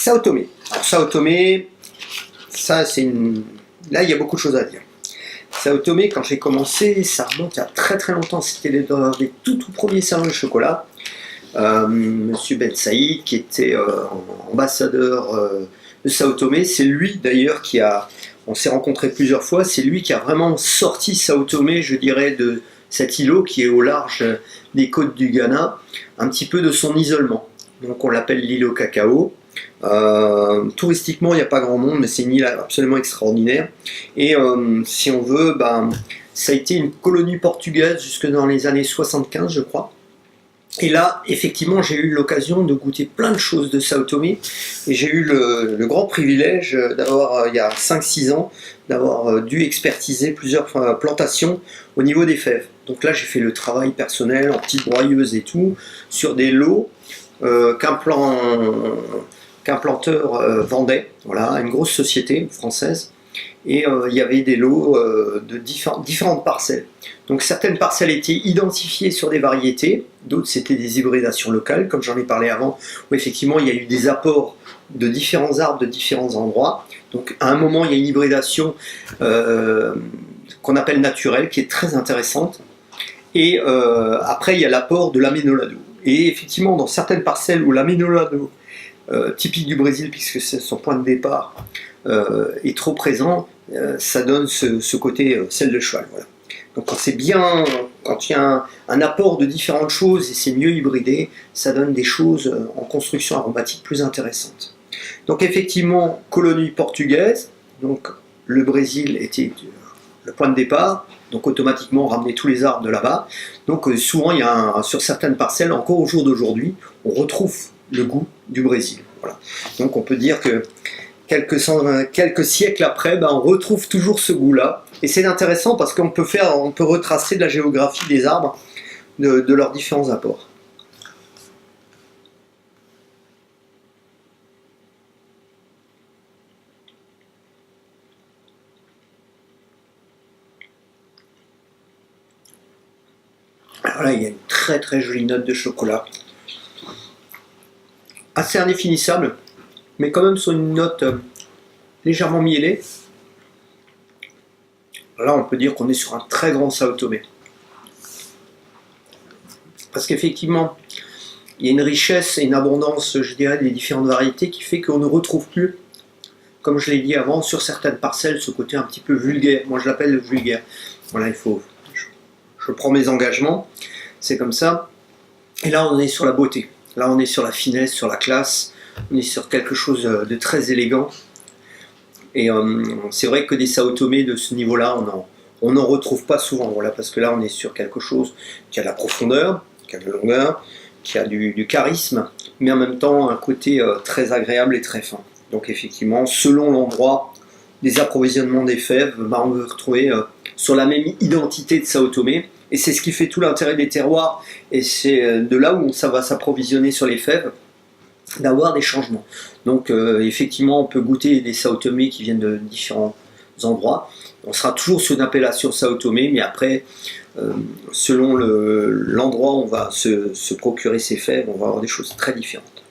Sao Tomé. Alors Sao Tomé, ça c'est une... Là il y a beaucoup de choses à dire. Sao Tomé, quand j'ai commencé, ça remonte à très très longtemps, c'était des tout premiers salons de chocolat. Monsieur Ben Saïd, qui était ambassadeur de Sao Tomé, c'est lui d'ailleurs qui a, on s'est rencontrés plusieurs fois, c'est lui qui a vraiment sorti Sao Tomé, je dirais, de cet îlot qui est au large des côtes du Ghana, un petit peu de son isolement. Donc on l'appelle l'île au cacao. Touristiquement, il n'y a pas grand monde, mais c'est une île absolument extraordinaire. Et si on veut, ça a été une colonie portugaise jusque dans les années 75, je crois. Et là, effectivement, j'ai eu l'occasion de goûter plein de choses de Sao Tomé. Et j'ai eu le grand privilège d'avoir, il y a 5-6 ans, d'avoir dû expertiser plusieurs plantations au niveau des fèves. Donc là, j'ai fait le travail personnel en petite broyeuse et tout, sur des lots qu'un planteur vendait, voilà, à une grosse société française. Et il y avait des lots de différentes parcelles. Donc certaines parcelles étaient identifiées sur des variétés, d'autres c'était des hybridations locales, comme j'en ai parlé avant, où effectivement il y a eu des apports de différents arbres de différents endroits. Donc à un moment il y a une hybridation qu'on appelle naturelle, qui est très intéressante. Et après il y a l'apport de l'aménolado. Et effectivement dans certaines parcelles où l'aménolado, typique du Brésil puisque c'est son point de départ, est trop présent, ça donne ce côté sel de cheval. Voilà. Donc quand c'est bien, quand il y a un apport de différentes choses et c'est mieux hybridé, ça donne des choses en construction aromatique plus intéressantes. Donc effectivement, colonie portugaise, donc le Brésil était le point de départ, donc automatiquement on ramenait tous les arbres de là-bas. Donc souvent il y a sur certaines parcelles, encore au jour d'aujourd'hui, on retrouve le goût du Brésil. Voilà. Donc on peut dire que quelques siècles après, on retrouve toujours ce goût-là. Et c'est intéressant parce qu'on peut retracer de la géographie des arbres, de leurs différents apports. Alors là, il y a une très très jolie note de chocolat. Assez indéfinissable, mais quand même sur une note légèrement mielée. Là, on peut dire qu'on est sur un très grand Sao Tomé. Parce qu'effectivement, il y a une richesse et une abondance, je dirais, des différentes variétés qui fait qu'on ne retrouve plus, comme je l'ai dit avant, sur certaines parcelles, ce côté un petit peu vulgaire. Moi, je l'appelle le vulgaire. Voilà, je prends mes engagements, c'est comme ça. Et là, on est sur la beauté. Là, on est sur la finesse, sur la classe. On est sur quelque chose de très élégant. Et c'est vrai que des Sao Tomé de ce niveau-là, on n'en retrouve pas souvent. Voilà, parce que là, on est sur quelque chose qui a de la profondeur, qui a de la longueur, qui a du charisme, mais en même temps un côté très agréable et très fin. Donc effectivement, selon l'endroit des approvisionnements des fèves, on veut retrouver sur la même identité de Sao Tomé. Et c'est ce qui fait tout l'intérêt des terroirs. Et c'est de là où ça va s'approvisionner sur les fèves, d'avoir des changements. Donc effectivement, on peut goûter des Sao Tomé qui viennent de différents endroits. On sera toujours sur une appellation Sao Tomé, mais après, selon l'endroit où on va se procurer ces fèves, on va avoir des choses très différentes.